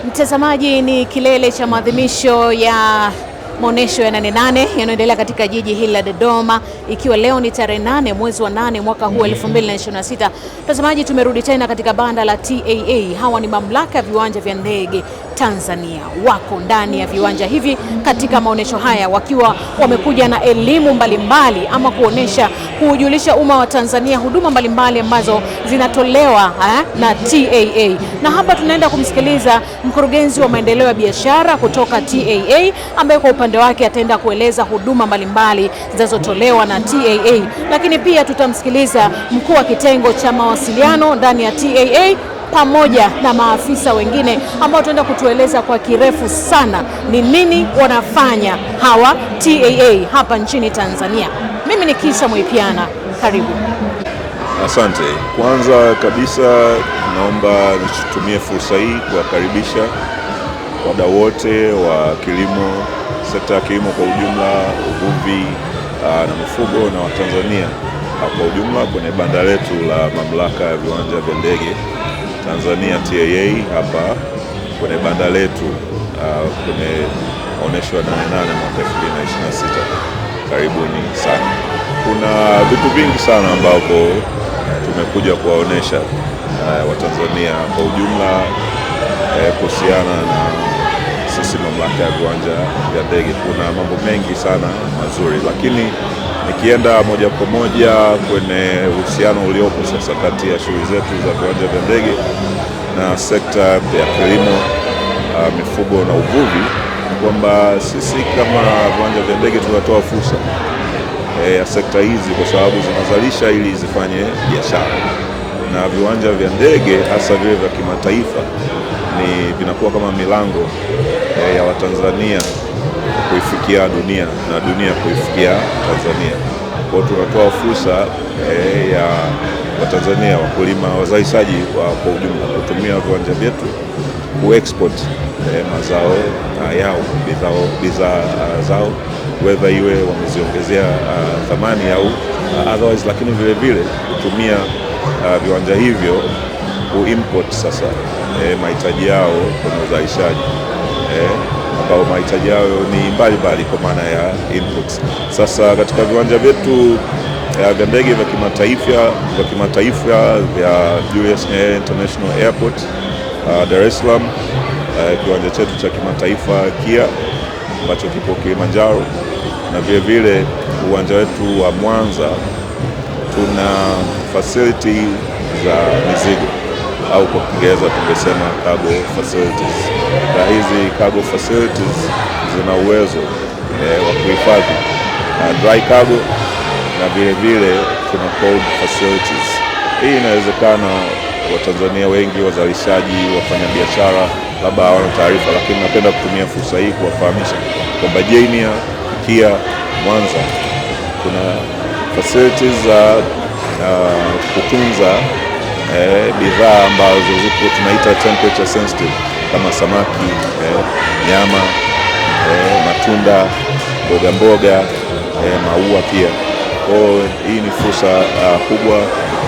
Mtazamaji, ni kilele cha maadhimisho ya maonesho ya 88 yanayoendelea katika jiji hili la Dodoma, ikiwa leo ni tarehe 8 mwezi wa 8 mwaka huu 2026. Mtazamaji, tumerudi tena katika banda la TAA. Hawa ni mamlaka ya viwanja vya ndege Tanzania, wako ndani ya viwanja hivi katika maonesho haya wakiwa wamekuja na elimu mbalimbali ama kuujulisha umma wa Tanzania huduma mbalimbali ambazo zinatolewa na TAA. Na hapa tunaenda kumsikiliza mkurugenzi wa maendeleo ya biashara kutoka TAA ambaye kwa upande wake ataenda kueleza huduma mbalimbali zinazotolewa na TAA, lakini pia tutamsikiliza mkuu wa kitengo cha mawasiliano ndani ya TAA pamoja na maafisa wengine ambao tutaenda kutueleza kwa kirefu sana ni nini wanafanya hawa TAA hapa nchini Tanzania. Mimi ni Kisa Mwipiana, karibu. Asante. Kwanza kabisa naomba nitumie fursa hii kuwakaribisha wadau wote wa kilimo, sekta ya kilimo kwa ujumla, uvuvi na mifugo na Watanzania kwa ujumla kwenye banda letu la mamlaka ya viwanja vya ndege Tanzania TAA hapa kwenye banda letu kwenye maonesho ya 88 mwaka 2026. Karibuni sana. Kuna vitu vingi sana ambavyo tumekuja kuwaonesha Watanzania kwa ujumla kuhusiana na sisi mamlaka ya viwanja vya ndege. Kuna mambo mengi sana mazuri, lakini nikienda moja kwa moja kwenye uhusiano uliopo sasa kati ya shughuli zetu za viwanja vya ndege na sekta ya kilimo, mifugo na uvuvi, kwamba sisi kama viwanja vya ndege tunatoa fursa ya sekta hizi kwa sababu zinazalisha ili zifanye biashara, na viwanja vya ndege hasa vile vya kimataifa vinakuwa kama milango ya Watanzania kuifikia dunia na dunia kuifikia Tanzania. Kwa hiyo tunatoa fursa ya Watanzania, wakulima, wazalishaji kwa ujumla kutumia viwanja vyetu kuexport mazao yao, bidhaa zao, whether iwe wameziongezea thamani au otherwise, lakini vile vile kutumia viwanja hivyo kuimport sasa mahitaji yao kwenye uzalishaji ambao mahitaji yao ni mbalimbali kwa maana ya inputs. Sasa katika viwanja vyetu vya ndege vya kimataifa vya Julius Nyerere International Airport Dar es Salaam, kiwanja chetu cha kimataifa KIA ambacho kipo Kilimanjaro, na vile vile uwanja wetu wa Mwanza tuna facility za mizigo au kwa Kiingereza tungesema cargo facilities. Na hizi cargo facilities zina uwezo wa kuhifadhi dry cargo na vile vile tuna cold facilities. Hii inawezekana Watanzania wengi, wazalishaji, wafanyabiashara labda hawana taarifa, lakini napenda kutumia fursa hii kuwafahamisha kwamba JNIA KIA Mwanza kuna facilities za kutunza bidhaa ambazo zipo tunaita temperature sensitive kama samaki, nyama, matunda, mboga, maua pia. Kwa hii ni fursa kubwa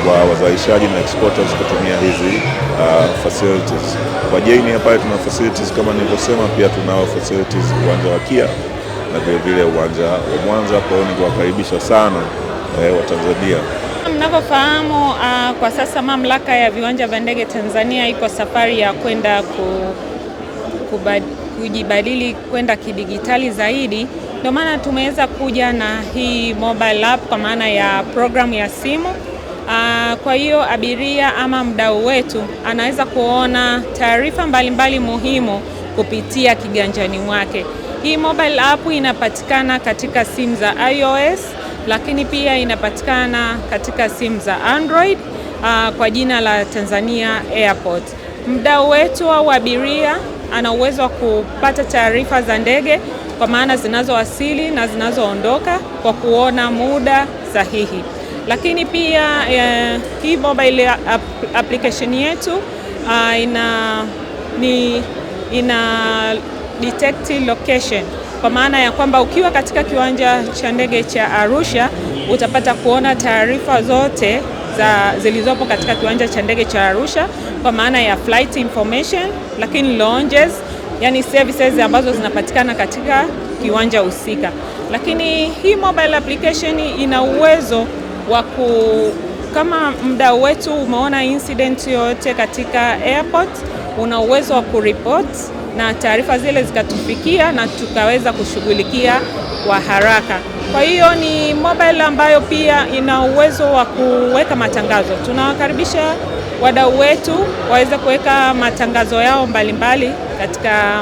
kwa wazalishaji na exporters kutumia hizi facilities. Kwa JNIA pale tuna facilities kama nilivyosema, pia tunao facilities uwanja wa KIA na vile vile uwanja wa Mwanza. Kwa hiyo ningewakaribisha sana Watanzania. Mnavyofahamu, kwa sasa mamlaka ya viwanja vya ndege Tanzania iko safari ya kwenda kujibadili kwenda kidigitali zaidi. Ndio maana tumeweza kuja na hii mobile app kwa maana ya programu ya simu. Kwa hiyo abiria ama mdau wetu anaweza kuona taarifa mbalimbali muhimu kupitia kiganjani mwake. Hii mobile app inapatikana katika simu za iOS, lakini pia inapatikana katika simu za Android kwa jina la Tanzania Airport. Mdau wetu au abiria ana uwezo wa kupata taarifa za ndege kwa maana zinazowasili na zinazoondoka kwa kuona muda sahihi. Lakini pia hii mobile application yetu ina detect location, kwa maana ya kwamba ukiwa katika kiwanja cha ndege cha Arusha utapata kuona taarifa zote zilizopo katika kiwanja cha ndege cha Arusha kwa maana ya flight information, lakini lounges, yani services ambazo zinapatikana katika kiwanja husika. Lakini hii mobile application ina uwezo wa kama mdau wetu umeona incident yoyote katika airport, una uwezo wa kuripoti na taarifa zile zikatufikia na tukaweza kushughulikia kwa haraka. Kwa hiyo ni mobile ambayo pia ina uwezo wa kuweka matangazo. Tunawakaribisha wadau wetu waweze kuweka matangazo yao mbalimbali katika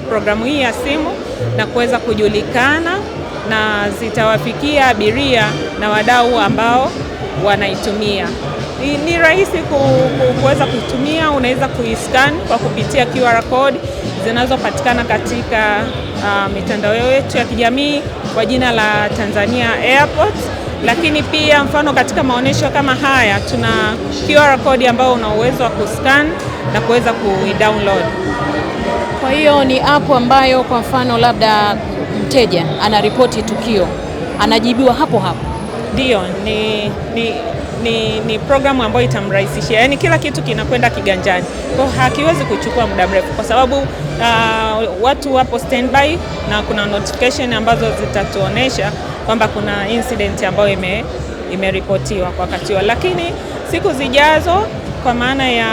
programu hii ya simu na kuweza kujulikana, na zitawafikia abiria na wadau ambao wanaitumia. Ni rahisi kuweza kutumia, unaweza kuiscan kwa kupitia QR code zinazopatikana katika mitandao yetu ya kijamii kwa jina la Tanzania Airports. Lakini pia mfano katika maonesho kama haya tuna QR code ambayo una uwezo wa kuscan na kuweza kuidownload. Kwa hiyo ni app ambayo kwa mfano labda mteja anaripoti tukio, anajibiwa hapo hapo. Ndio, ni programu ambayo itamrahisishia, yani kila kitu kinakwenda kiganjani, kwa hakiwezi kuchukua muda mrefu kwa sababu watu wapo standby na kuna notification ambazo zitatuonesha kwamba kuna incident ambayo imeripotiwa kwa wakati huo. Lakini siku zijazo, kwa maana ya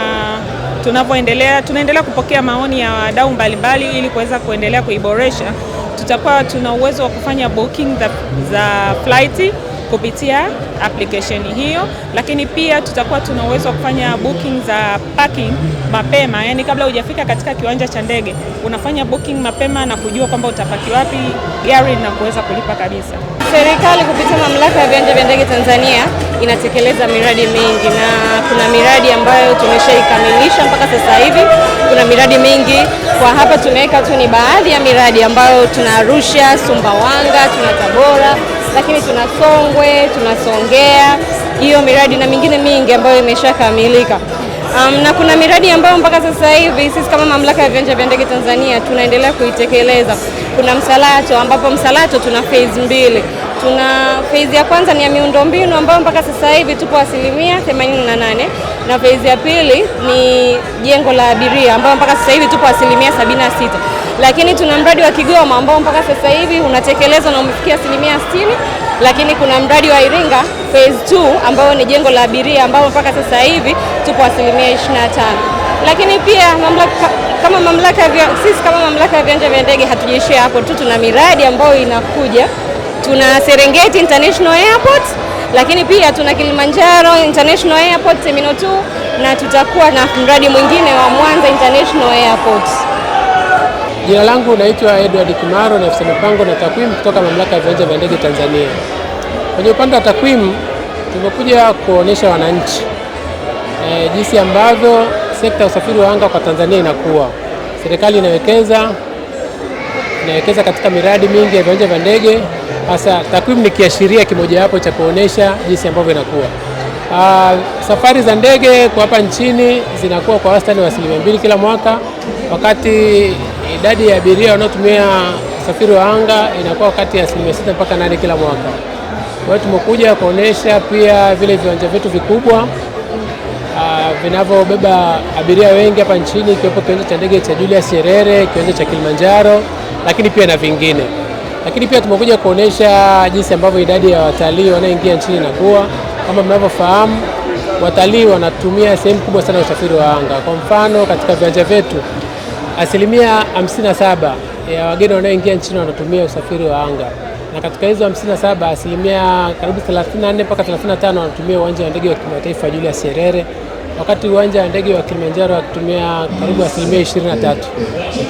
tunaendelea kupokea maoni ya wadau mbalimbali ili kuweza kuendelea kuiboresha, tutakuwa tuna uwezo wa kufanya booking za flight kupitia application hiyo, lakini pia tutakuwa tuna uwezo wa kufanya booking za parking mapema, yani kabla hujafika katika kiwanja cha ndege unafanya booking mapema na kujua kwamba utapaki wapi gari na kuweza kulipa kabisa. Serikali kupitia Mamlaka ya Viwanja vya Ndege Tanzania inatekeleza miradi mingi, na kuna miradi ambayo tumeshaikamilisha mpaka sasa hivi. Kuna miradi mingi, kwa hapa tumeweka tu ni baadhi ya miradi ambayo tuna Arusha, Sumbawanga, tuna Tabora, lakini tuna Songwe, tuna Songea, hiyo miradi na mingine mingi ambayo imeshakamilika. Na kuna miradi ambayo mpaka sasa hivi sisi kama Mamlaka ya Viwanja vya Ndege Tanzania tunaendelea kuitekeleza. Kuna Msalato, ambapo Msalato tuna phase 2. Tuna phase ya kwanza ni ya miundombinu ambayo mpaka sasa hivi tupo 88%, na phase ya pili ni jengo la abiria ambayo mpaka sasa hivi tupo 76%. Lakini tuna mradi wa Kigoma ambao mpaka sasa hivi unatekelezwa na umefikia 60%, lakini kuna mradi wa Iringa phase 2 ambao ni jengo la abiria ambao mpaka sasa hivi tupo 25%. Lakini pia sisi kama Mamlaka ya Viwanja vya Ndege hatujaishia hapo tu, tuna miradi ambayo inakuja. Tuna Serengeti International Airport, lakini pia tuna Kilimanjaro International Airport Terminal 2, na tutakuwa na mradi mwingine wa Mwanza International Airport. Jina langu naitwa Edward Kimaro, na afisa mipango na takwimu kutoka Mamlaka ya Viwanja vya Ndege Tanzania. Kwenye upande wa takwimu tumekuja kuonesha wananchi jinsi ambavyo sekta ya usafiri wa anga kwa Tanzania inakuwa. Serikali inawekeza katika miradi mingi ya viwanja vya ndege. Hasa takwimu ni kiashiria kimojawapo cha kuonesha jinsi ambavyo inakuwa. Safari za ndege kwa hapa nchini zinakuwa kwa wastani wa 2% kila mwaka, wakati idadi ya abiria wanaotumia usafiri wa anga inakuwa kati ya 6 mpaka 8 kila mwaka. Kwa hiyo tumekuja kuonesha pia vile viwanja vyetu vikubwa vinavyobeba abiria wengi hapa nchini, ikiwepo kiwanja cha ndege cha Julius Nyerere, kiwanja cha Kilimanjaro, lakini pia na vingine. Lakini pia tumekuja kuonesha jinsi ambavyo idadi ya watalii wanaoingia nchini inakuwa. Kama mnavyofahamu, watalii wanatumia sehemu kubwa sana usafiri wa anga. Kwa mfano, katika viwanja vyetu 57% ya wageni wanaoingia nchini wanatumia usafiri wa anga, na katika hizo 57%, karibu 34 mpaka 35 wanatumia uwanja wa ndege wa kimataifa Julius Nyerere, wakati uwanja wa ndege wa Kilimanjaro wakitumia karibu 23%.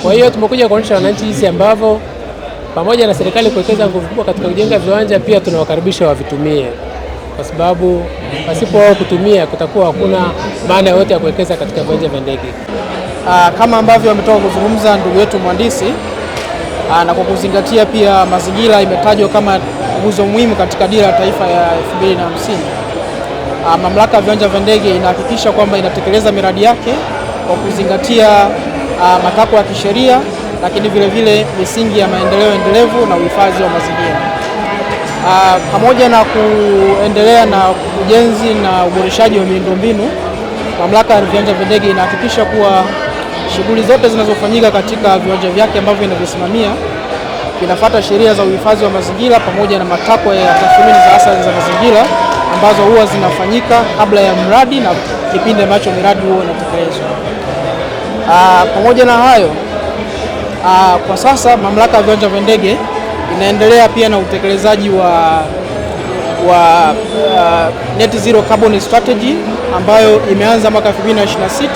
Kwa hiyo tumekuja kuonyesha wananchi jinsi ambavyo pamoja na serikali kuwekeza nguvu kubwa katika kujenga viwanja, pia tunawakaribisha wavitumie, kwa sababu pasipo wao kutumia kutakuwa hakuna maana yote ya kuwekeza katika viwanja vya ndege. Kama ambavyo ametoka kuzungumza ndugu yetu mhandisi, na kwa kuzingatia pia mazingira imetajwa kama nguzo muhimu katika dira ya taifa ya 2050, Mamlaka ya Viwanja vya Ndege inahakikisha kwamba inatekeleza miradi yake kwa kuzingatia matakwa ya kisheria, lakini vile vile misingi ya maendeleo endelevu na uhifadhi wa mazingira. Pamoja na kuendelea na ujenzi na uboreshaji wa miundombinu, Mamlaka ya Viwanja vya Ndege inahakikisha kuwa shughuli zote zinazofanyika katika viwanja vyake ambavyo inavisimamia vinafuata sheria za uhifadhi wa mazingira pamoja na matakwa ya tathmini za athari za mazingira ambazo huwa zinafanyika kabla ya mradi na kipindi ambacho miradi huo inatekelezwa. Pamoja na hayo, kwa sasa Mamlaka ya Viwanja vya Ndege inaendelea pia na utekelezaji wa Net Zero Carbon Strategy ambayo imeanza mwaka 2026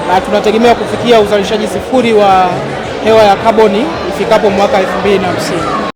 na tunategemea kufikia uzalishaji sifuri wa hewa ya kaboni ifikapo mwaka 2050.